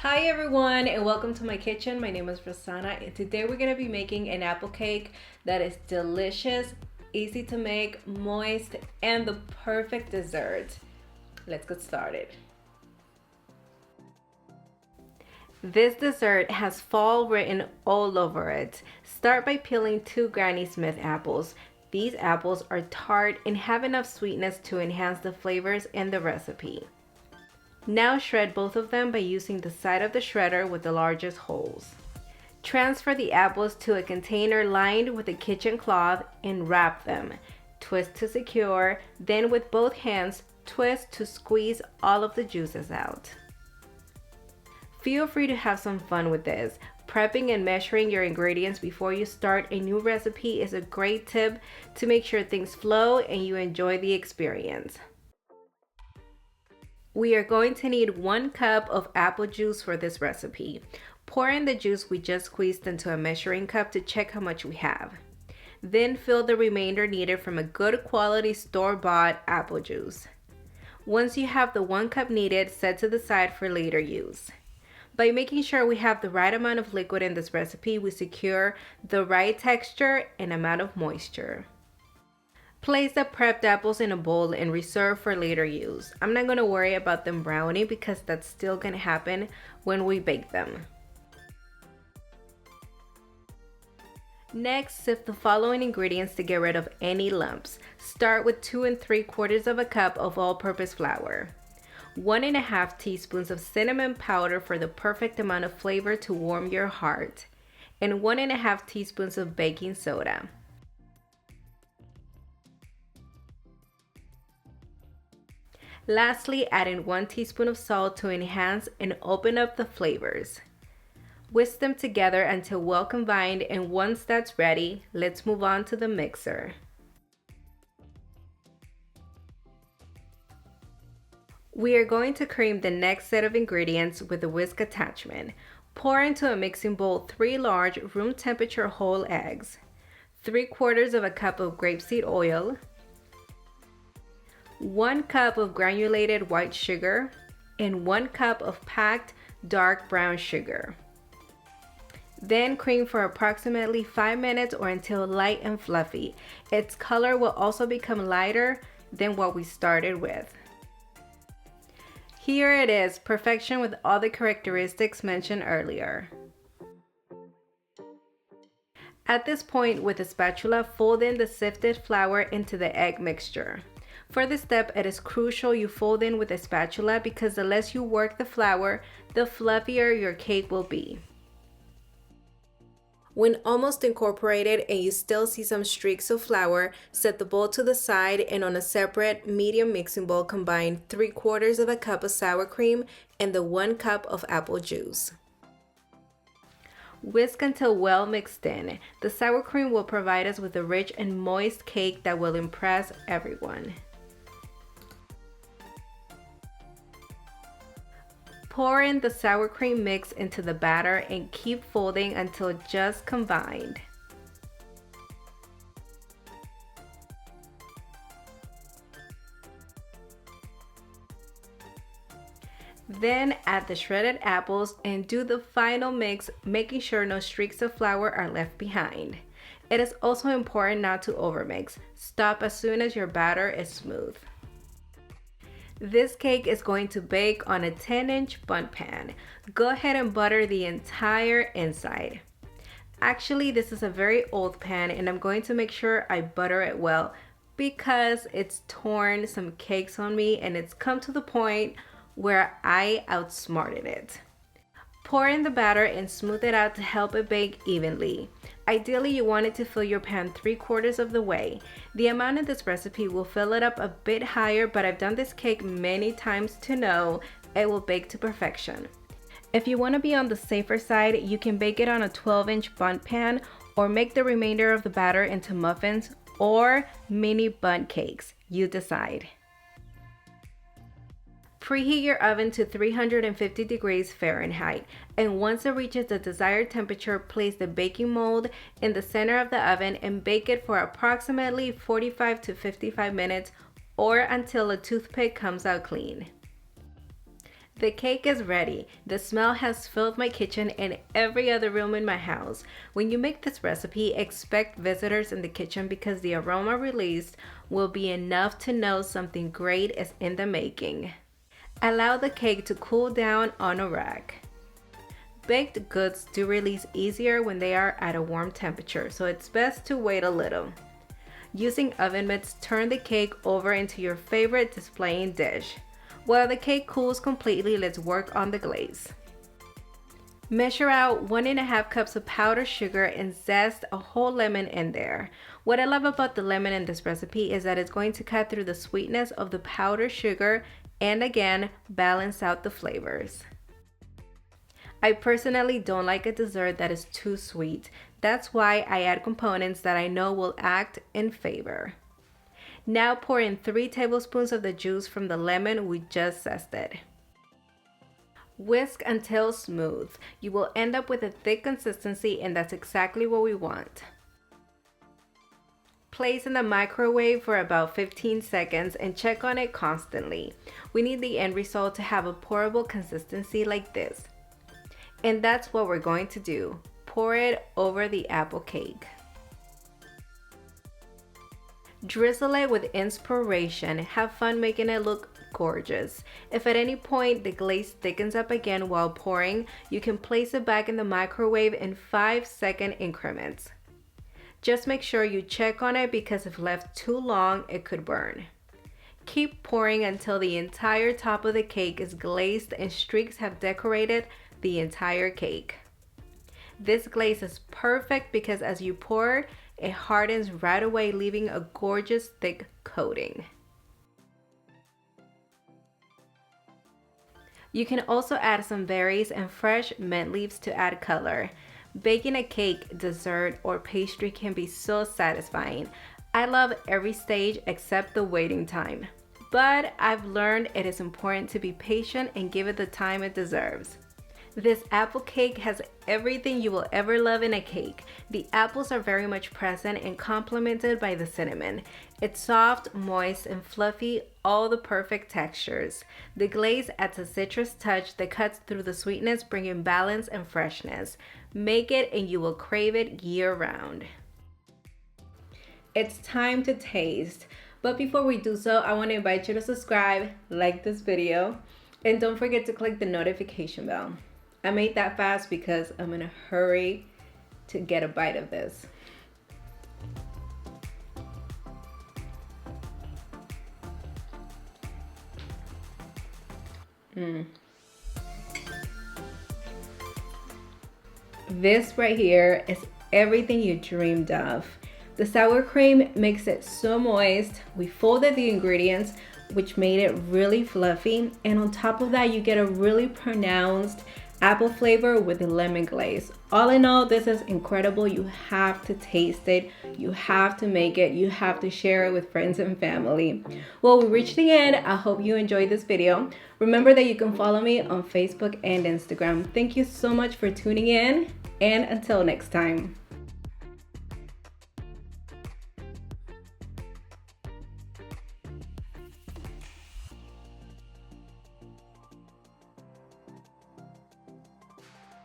Hi everyone and welcome to my kitchen. My name is Rosanna and today we're going to be making an apple cake that is delicious, easy to make, moist, and the perfect dessert. Let's get started. This dessert has fall written all over it. Start by peeling 2 Granny Smith apples. These apples are tart and have enough sweetness to enhance the flavors in the recipe. Now shred both of them by using the side of the shredder with the largest holes. Transfer the apples to a container lined with a kitchen cloth and wrap them. Twist to secure, then with both hands, twist to squeeze all of the juices out. Feel free to have some fun with this. Prepping and measuring your ingredients before you start a new recipe is a great tip to make sure things flow and you enjoy the experience. We are going to need 1 cup of apple juice for this recipe. Pour in the juice we just squeezed into a measuring cup to check how much we have. Then fill the remainder needed from a good quality store-bought apple juice. Once you have the 1 cup needed, set to the side for later use. By making sure we have the right amount of liquid in this recipe, we secure the right texture and amount of moisture. Place the prepped apples in a bowl and reserve for later use. I'm not going to worry about them browning because that's still going to happen when we bake them. Next, sift the following ingredients to get rid of any lumps. Start with 2 3/4 cups of all-purpose flour, 1½ teaspoons of cinnamon powder for the perfect amount of flavor to warm your heart, and 1½ teaspoons of baking soda. Lastly, add in 1 teaspoon of salt to enhance and open up the flavors. Whisk them together until well combined, and once that's ready, let's move on to the mixer. We are going to cream the next set of ingredients with a whisk attachment. Pour into a mixing bowl 3 large room temperature whole eggs, 3/4 cup of grapeseed oil, 1 cup of granulated white sugar, and 1 cup of packed dark brown sugar. Then cream for approximately 5 minutes or until light and fluffy. Its color will also become lighter than what we started with. Here it is, perfection with all the characteristics mentioned earlier. At this point, with a spatula, fold in the sifted flour into the egg mixture. For this step, it is crucial you fold in with a spatula because the less you work the flour, the fluffier your cake will be. When almost incorporated and you still see some streaks of flour, set the bowl to the side and on a separate medium mixing bowl combine 3/4 cup of sour cream and the 1 cup of apple juice. Whisk until well mixed in. The sour cream will provide us with a rich and moist cake that will impress everyone. Pour in the sour cream mix into the batter and keep folding until just combined. Then add the shredded apples and do the final mix, making sure no streaks of flour are left behind. It is also important not to overmix. Stop as soon as your batter is smooth. This cake is going to bake on a 10-inch bundt pan. Go ahead and butter the entire inside. Actually, this is a very old pan and I'm going to make sure I butter it well because it's torn some cakes on me and it's come to the point where I outsmarted it. Pour in the batter and smooth it out to help it bake evenly. Ideally, you want it to fill your pan 3/4 of the way. The amount in this recipe will fill it up a bit higher, but I've done this cake many times to know it will bake to perfection. If you want to be on the safer side, you can bake it on a 12-inch bundt pan or make the remainder of the batter into muffins or mini bundt cakes. You decide. Preheat your oven to 350 degrees Fahrenheit, and once it reaches the desired temperature, place the baking mold in the center of the oven and bake it for approximately 45 to 55 minutes or until a toothpick comes out clean. The cake is ready. The smell has filled my kitchen and every other room in my house. When you make this recipe, expect visitors in the kitchen because the aroma released will be enough to know something great is in the making. Allow the cake to cool down on a rack. Baked goods do release easier when they are at a warm temperature, so it's best to wait a little. Using oven mitts, turn the cake over into your favorite displaying dish. While the cake cools completely, let's work on the glaze. Measure out 1.5 cups of powdered sugar and zest a whole lemon in there. What I love about the lemon in this recipe is that it's going to cut through the sweetness of the powdered sugar and again, balance out the flavors. I personally don't like a dessert that is too sweet. That's why I add components that I know will act in favor. Now pour in 3 tablespoons of the juice from the lemon we just zested. Whisk until smooth. You will end up with a thick consistency and that's exactly what we want. Place in the microwave for about 15 seconds and check on it constantly. We need the end result to have a pourable consistency like this. And that's what we're going to do. Pour it over the apple cake. Drizzle it with inspiration. Have fun making it look gorgeous. If at any point the glaze thickens up again while pouring, you can place it back in the microwave in 5-second increments. Just make sure you check on it because if left too long, it could burn. Keep pouring until the entire top of the cake is glazed and streaks have decorated the entire cake. This glaze is perfect because as you pour, it hardens right away, leaving a gorgeous thick coating. You can also add some berries and fresh mint leaves to add color. Baking a cake, dessert, or pastry can be so satisfying. I love every stage except the waiting time. But I've learned it is important to be patient and give it the time it deserves. This apple cake has everything you will ever love in a cake. The apples are very much present and complemented by the cinnamon. It's soft, moist, and fluffy, all the perfect textures. The glaze adds a citrus touch that cuts through the sweetness, bringing balance and freshness. Make it and you will crave it year-round. It's time to taste. But before we do so, I want to invite you to subscribe, like this video, and don't forget to click the notification bell. I made that fast because I'm in a hurry to get a bite of this. This right here is everything you dreamed of. The sour cream makes it so moist. We folded the ingredients, which made it really fluffy. And on top of that, you get a really pronounced apple flavor with the lemon glaze. All in all, this is incredible. You have to taste it. You have to make it. You have to share it with friends and family. Well, we reached the end. I hope you enjoyed this video. Remember that you can follow me on Facebook and Instagram. Thank you so much for tuning in, and until next time.